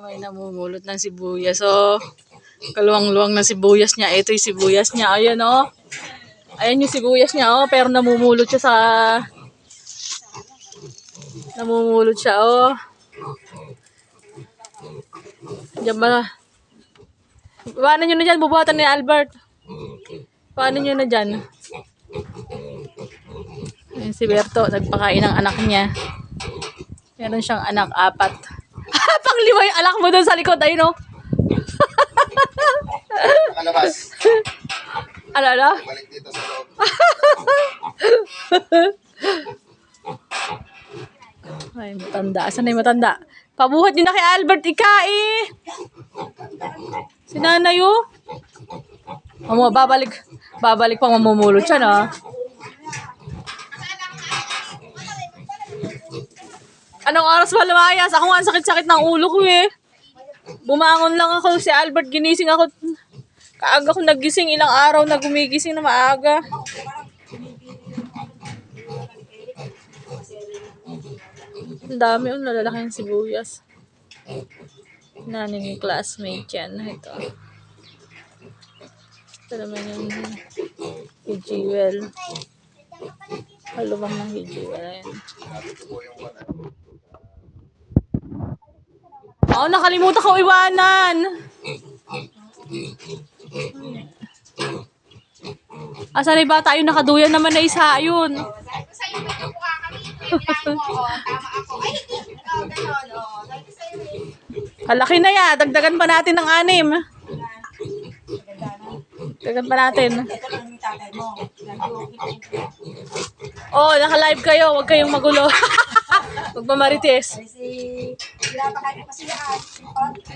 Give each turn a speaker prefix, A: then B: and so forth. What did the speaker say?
A: May namumulot ng sibuyas. So, kaluwang-luwang na sibuyas niya. Ito yung sibuyas niya. Ayan o. Ayan yung sibuyas niya o. Pero namumulot siya sa... Namumulot siya o. Diyan ba? Paano nyo na dyan? Bubuhatan ni Albert. Paano nyo na dyan? Ayan si Berto. Nagpakain ng anak niya. Meron siyang anak, 4. Panglima yung anak mo doon sa likod. Ayun o.
B: Nakalabas.
A: Ano?
B: Balik dito sa loob.
A: Ay, matanda. Asan na yung matanda? Pabuhat nyo na kay Albert, Si nanay o. Babalik. Babalik pang mamumulot siya na. Anong oras ba lumayas? Ako nga ang sakit-sakit ng ulo ko eh. Bumangon lang ako. Si Albert ginising ako. Kaaga ko nagising. Ilang araw na gumigising na maaga. Ang dami yung nalalaki ng sibuyas. Nanin yung classmate yan. Ito. Ito naman yung Hijewell. Halubang ng Hijewell. Ayan. Oo, nakalimutan ko iwanan. Asan na ba tayo nakaduyan naman na isa yun? Kalaki na yan. Dagdagan pa natin ng 6. Dagdagan pa natin. Oh, naka-live kayo. Huwag kayong magulo. Huwag mamarites.